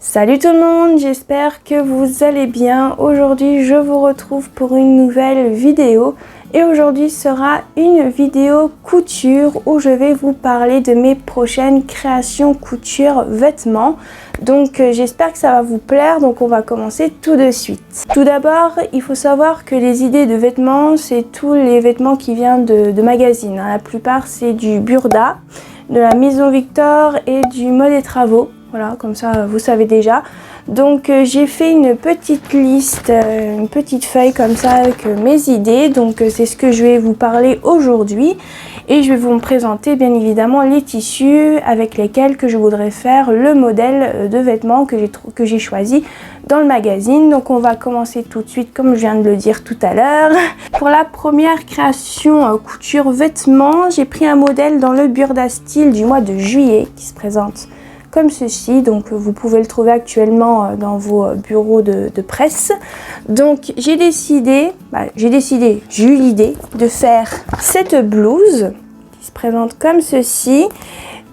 Salut tout le monde, j'espère que vous allez bien. Aujourd'hui je vous retrouve pour une nouvelle vidéo et aujourd'hui sera une vidéo couture où je vais vous parler de mes prochaines créations couture vêtements. Donc j'espère que ça va vous plaire, donc on va commencer tout de suite. Tout d'abord il faut savoir que les idées de vêtements c'est tous les vêtements qui viennent de magazines. La plupart c'est du Burda, de la Maison Victor et du Mode et Travaux. Voilà, comme ça vous savez déjà. Donc j'ai fait une petite liste, une petite feuille comme ça avec mes idées. Donc c'est ce que je vais vous parler aujourd'hui. Et je vais vous présenter bien évidemment les tissus avec lesquels que je voudrais faire le modèle de vêtements que j'ai choisi dans le magazine. Donc on va commencer tout de suite comme je viens de le dire tout à l'heure. Pour la première création couture vêtements, j'ai pris un modèle dans le Burda Style du mois de juillet qui se présente comme ceci, donc vous pouvez le trouver actuellement dans vos bureaux de presse. Donc j'ai eu l'idée de faire cette blouse qui se présente comme ceci.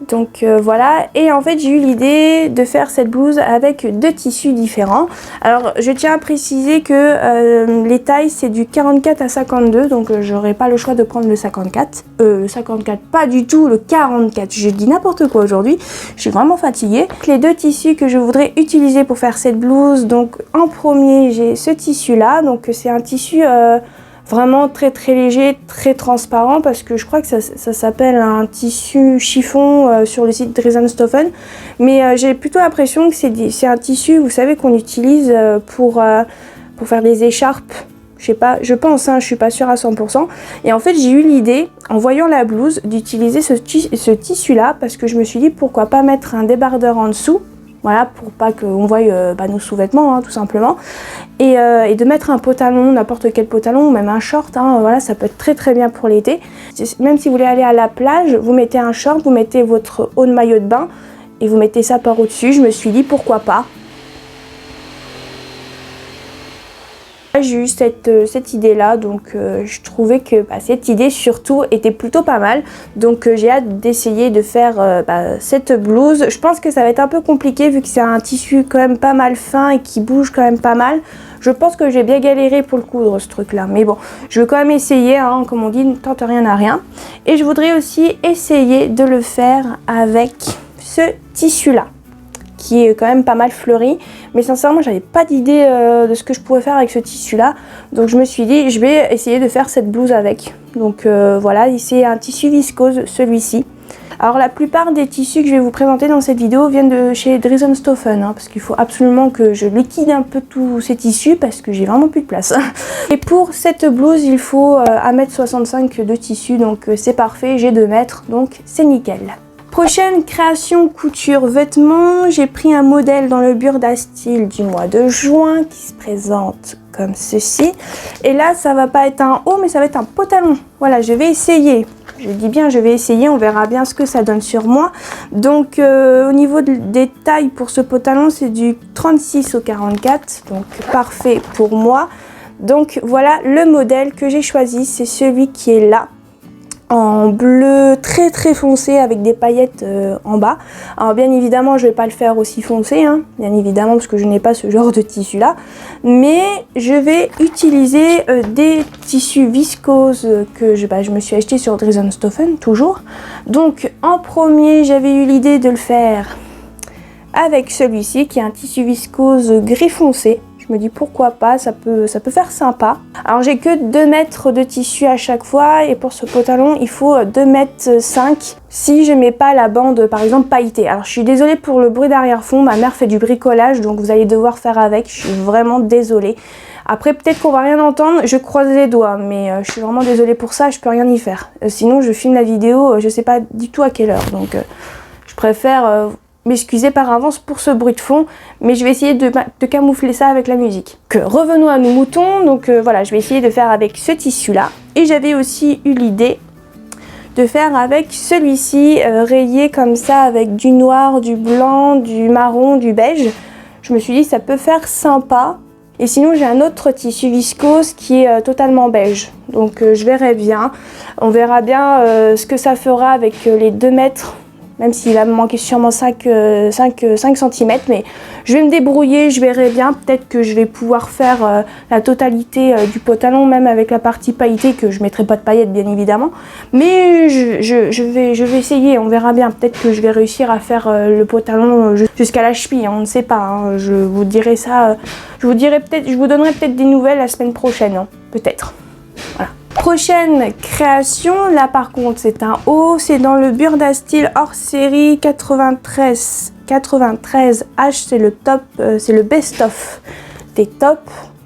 Donc voilà, et en fait j'ai eu l'idée de faire cette blouse avec deux tissus différents. Alors je tiens à préciser que les tailles c'est du 44 à 52, donc j'aurai pas le choix de prendre le 54. Le 54 pas du tout, le 44, je dis n'importe quoi aujourd'hui, je suis vraiment fatiguée. Les deux tissus que je voudrais utiliser pour faire cette blouse, donc en premier j'ai ce tissu là, donc c'est un tissu vraiment très léger, très transparent, parce que je crois que ça s'appelle un tissu chiffon sur le site Dresden-Stoffen, mais j'ai plutôt l'impression que c'est un tissu, vous savez, qu'on utilise pour faire des écharpes. Je sais pas, je pense, je suis pas sûre à 100%. Et en fait, j'ai eu l'idée, en voyant la blouse, d'utiliser ce tissu-là, parce que je me suis dit, pourquoi pas mettre un débardeur en dessous. Voilà, pour pas qu'on voie nos sous-vêtements, tout simplement. Et de mettre un pantalon, n'importe quel pantalon, ou même un short, voilà, ça peut être très bien pour l'été. Même si vous voulez aller à la plage, vous mettez un short, vous mettez votre haut de maillot de bain, et vous mettez ça par au-dessus. Je me suis dit, pourquoi pas. J'ai eu cette idée là, donc je trouvais que cette idée surtout était plutôt pas mal, donc j'ai hâte d'essayer de faire cette blouse. Je pense que ça va être un peu compliqué vu que c'est un tissu quand même pas mal fin et qui bouge quand même pas mal. Je pense que j'ai bien galéré pour le coudre ce truc là, mais bon, je vais quand même essayer, comme on dit, ne tente rien à rien. Et je voudrais aussi essayer de le faire avec ce tissu là, qui est quand même pas mal fleuri, mais sincèrement j'avais pas d'idée de ce que je pouvais faire avec ce tissu là, donc je me suis dit je vais essayer de faire cette blouse avec. Donc voilà, c'est un tissu viscose celui-ci. Alors la plupart des tissus que je vais vous présenter dans cette vidéo viennent de chez Dresden-Stoffen, parce qu'il faut absolument que je liquide un peu tous ces tissus parce que j'ai vraiment plus de place. Et pour cette blouse il faut 1,65 m de tissu, donc c'est parfait, j'ai 2 mètres, donc c'est nickel. Prochaine création couture vêtements, j'ai pris un modèle dans le Burda Style du mois de juin qui se présente comme ceci. Et là, ça va pas être un haut, mais ça va être un pantalon. Voilà, je vais essayer. Je dis bien, je vais essayer, on verra bien ce que ça donne sur moi. Donc, au niveau des tailles pour ce pantalon, c'est du 36 au 44, donc parfait pour moi. Donc, voilà le modèle que j'ai choisi, c'est celui qui est là, en bleu très foncé avec des paillettes en bas. Alors bien évidemment je vais pas le faire aussi foncé, bien évidemment, parce que je n'ai pas ce genre de tissu là, mais je vais utiliser des tissus viscose que je me suis acheté sur Dresden-Stoffen toujours. Donc en premier j'avais eu l'idée de le faire avec celui-ci qui est un tissu viscose gris foncé. Je me dis pourquoi pas, ça peut faire sympa. Alors j'ai que 2 mètres de tissu à chaque fois, et pour ce pantalon il faut 2,5 m si je mets pas la bande par exemple pailletée. Alors je suis désolée pour le bruit d'arrière-fond, ma mère fait du bricolage donc vous allez devoir faire avec, je suis vraiment désolée. Après peut-être qu'on va rien entendre, je croise les doigts, mais je suis vraiment désolée pour ça, je peux rien y faire. Sinon je filme la vidéo, je sais pas du tout à quelle heure, donc je préfère m'excuser par avance pour ce bruit de fond, mais je vais essayer de camoufler ça avec la musique. Revenons à nos moutons, donc voilà, je vais essayer de faire avec ce tissu là. Et j'avais aussi eu l'idée de faire avec celui-ci, rayé comme ça avec du noir, du blanc, du marron, du beige. Je me suis dit ça peut faire sympa. Et sinon j'ai un autre tissu viscose qui est totalement beige, donc je verrai bien. On verra bien ce que ça fera avec les 2 mètres même s'il va me manquer sûrement 5 cm, mais je vais me débrouiller, je verrai bien. Peut-être que je vais pouvoir faire la totalité du pantalon, même avec la partie pailletée, que je ne mettrai pas de paillettes bien évidemment. Mais je vais essayer, on verra bien. Peut-être que je vais réussir à faire le pantalon jusqu'à la cheville, on ne sait pas. Hein. Je vous dirai ça, je vous donnerai peut-être des nouvelles la semaine prochaine, hein, peut-être. Voilà. Prochaine création, là par contre c'est un haut, c'est dans le Burda Style hors série 93H, c'est le top, c'est le best-of des tops,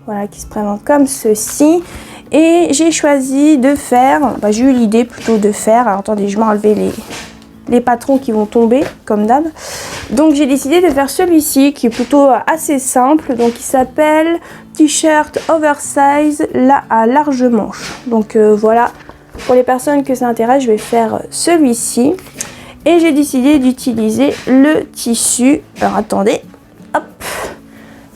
voilà, qui se présente comme ceci. Et j'ai choisi de faire, j'ai eu l'idée plutôt de faire, alors attendez, je vais enlever les patrons qui vont tomber comme d'hab. Donc j'ai décidé de faire celui-ci qui est plutôt assez simple, donc il s'appelle t-shirt oversize là à large manche. Donc voilà, pour les personnes que ça intéresse, je vais faire celui-ci. Et j'ai décidé d'utiliser le tissu, alors attendez, hop,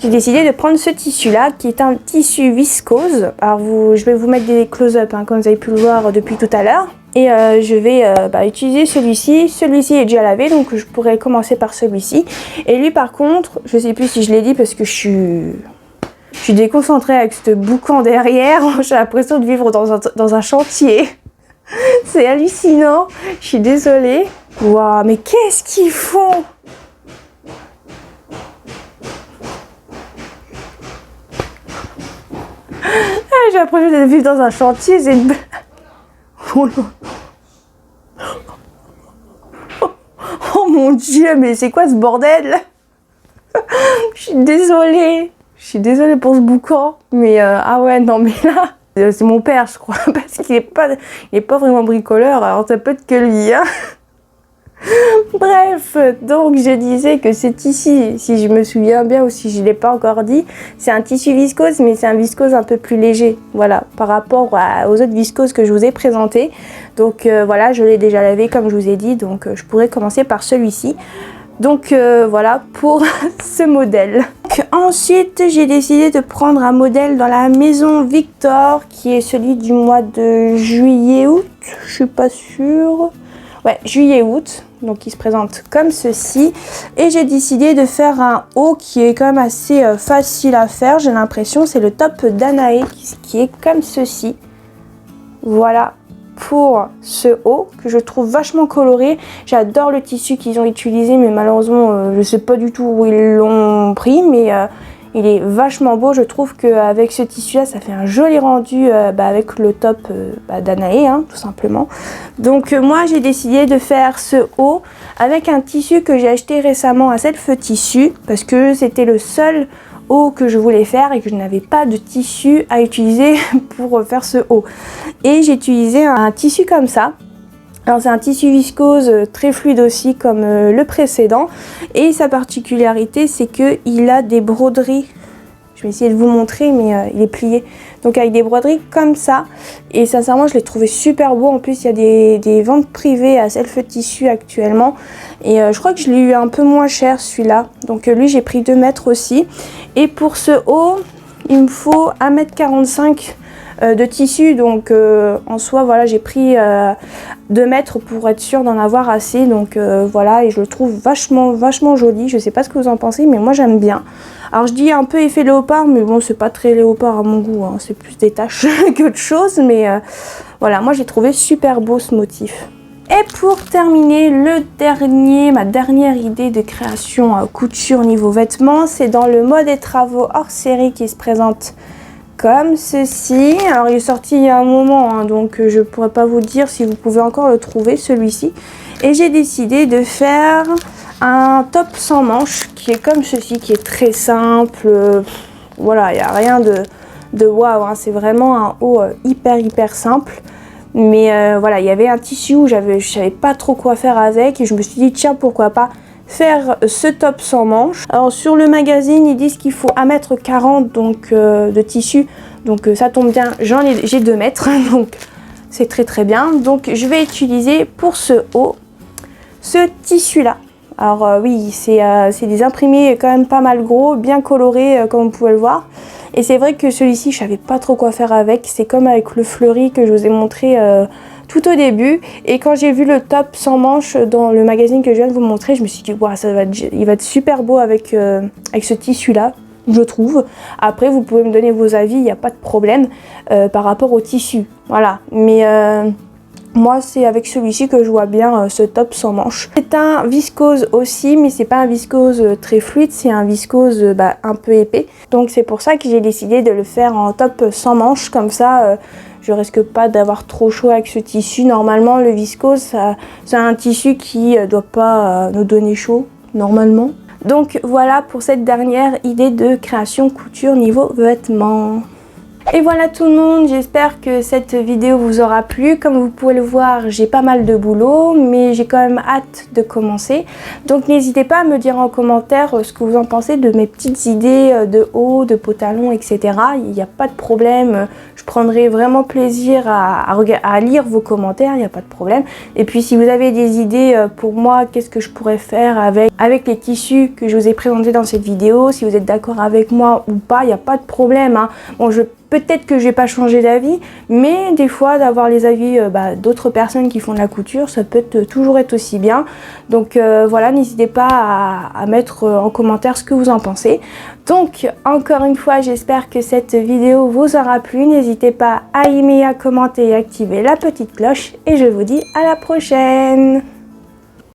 j'ai décidé de prendre ce tissu là qui est un tissu viscose. Alors je vais vous mettre des close-up hein, comme vous avez pu le voir depuis tout à l'heure. Et je vais utiliser celui-ci. Celui-ci est déjà lavé, donc je pourrais commencer par celui-ci. Et lui par contre, je sais plus si je l'ai dit parce que je suis déconcentrée avec ce boucan derrière. J'ai l'impression de vivre dans un chantier. C'est hallucinant. Je suis désolée. Waouh, mais qu'est-ce qu'ils font? J'ai l'impression de vivre dans un chantier. C'est une... Oh non. Oh mon Dieu, mais c'est quoi ce bordel? Je suis désolée. Je suis désolée pour ce boucan. Mais ah ouais, non mais là, c'est mon père je crois. Parce qu'il est pas vraiment bricoleur. Alors ça peut être que lui. Hein. Bref, donc je disais que ce tissu, si je me souviens bien ou si je ne l'ai pas encore dit, c'est un tissu viscose, mais c'est un viscose un peu plus léger, voilà, par rapport aux autres viscoses que je vous ai présentés. Donc voilà, je l'ai déjà lavé comme je vous ai dit, donc je pourrais commencer par celui-ci. Donc voilà pour ce modèle. Donc, ensuite, j'ai décidé de prendre un modèle dans la maison Victor, qui est celui du mois de juillet-août, je suis pas sûre. Ouais, juillet-août, donc il se présente comme ceci. Et j'ai décidé de faire un haut qui est quand même assez facile à faire, j'ai l'impression. C'est le top Danae qui est comme ceci. Voilà pour ce haut que je trouve vachement coloré. J'adore le tissu qu'ils ont utilisé, mais malheureusement, je sais pas du tout où ils l'ont pris, mais... il est vachement beau, je trouve qu'avec ce tissu là ça fait un joli rendu avec le top Danae hein, tout simplement. Donc moi j'ai décidé de faire ce haut avec un tissu que j'ai acheté récemment à Self Tissu parce que c'était le seul haut que je voulais faire et que je n'avais pas de tissu à utiliser pour faire ce haut. Et j'ai utilisé un tissu comme ça. Alors c'est un tissu viscose très fluide aussi comme le précédent, et sa particularité c'est qu'il a des broderies, je vais essayer de vous montrer mais il est plié, donc avec des broderies comme ça, et sincèrement je l'ai trouvé super beau. En plus il y a des ventes privées à Self Tissu actuellement, et je crois que je l'ai eu un peu moins cher celui-là, donc lui j'ai pris 2 mètres aussi. Et pour ce haut il me faut 1,45 m de tissu, donc en soi voilà j'ai pris 2 mètres pour être sûr d'en avoir assez, donc voilà, et je le trouve vachement joli. Je sais pas ce que vous en pensez, mais moi j'aime bien. Alors je dis un peu effet léopard, mais bon c'est pas très léopard à mon goût, hein. C'est plus des taches qu'autre chose, mais voilà, moi j'ai trouvé super beau ce motif. Et pour terminer, ma dernière idée de création couture niveau vêtements, c'est dans le mode et travaux hors série qui se présente comme ceci. Alors il est sorti il y a un moment hein, donc je pourrais pas vous dire si vous pouvez encore le trouver celui-ci. Et j'ai décidé de faire un top sans manches qui est comme ceci, qui est très simple. Voilà, il n'y a rien de waouh hein. C'est vraiment un haut hyper simple. Mais voilà, il y avait un tissu où je savais pas trop quoi faire avec, et je me suis dit tiens pourquoi pas faire ce top sans manches. Alors sur le magazine ils disent qu'il faut 1,40 m donc de tissu, donc ça tombe bien, j'ai 2 mètres donc c'est très bien. Donc je vais utiliser pour ce haut ce tissu là. Alors oui, c'est des imprimés quand même pas mal gros, bien colorés comme vous pouvez le voir. Et c'est vrai que celui-ci je savais pas trop quoi faire avec, c'est comme avec le fleuri que je vous ai montré tout au début. Et quand j'ai vu le top sans manches dans le magazine que je viens de vous montrer, je me suis dit wow, il va être super beau avec ce tissu là, je trouve. Après vous pouvez me donner vos avis, il n'y a pas de problème par rapport au tissu, voilà. Mais moi c'est avec celui-ci que je vois bien ce top sans manches. C'est un viscose aussi, mais c'est pas un viscose très fluide, c'est un viscose un peu épais. Donc c'est pour ça que j'ai décidé de le faire en top sans manches, comme ça je risque pas d'avoir trop chaud avec ce tissu. Normalement le viscose c'est un tissu qui doit pas nous donner chaud normalement. Donc voilà pour cette dernière idée de création couture niveau vêtements. Et voilà tout le monde, j'espère que cette vidéo vous aura plu. Comme vous pouvez le voir, j'ai pas mal de boulot, mais j'ai quand même hâte de commencer. Donc n'hésitez pas à me dire en commentaire ce que vous en pensez de mes petites idées de haut, de pantalon, etc. Il n'y a pas de problème, je prendrai vraiment plaisir à lire vos commentaires, il n'y a pas de problème. Et puis si vous avez des idées pour moi, qu'est-ce que je pourrais faire avec les tissus que je vous ai présentés dans cette vidéo, si vous êtes d'accord avec moi ou pas, il n'y a pas de problème, hein. Bon, peut-être que je vais pas changer d'avis, mais des fois d'avoir les avis d'autres personnes qui font de la couture, ça peut toujours être aussi bien. Donc voilà, n'hésitez pas à mettre en commentaire ce que vous en pensez. Donc encore une fois, j'espère que cette vidéo vous aura plu. N'hésitez pas à aimer, à commenter et activer la petite cloche. Et je vous dis à la prochaine.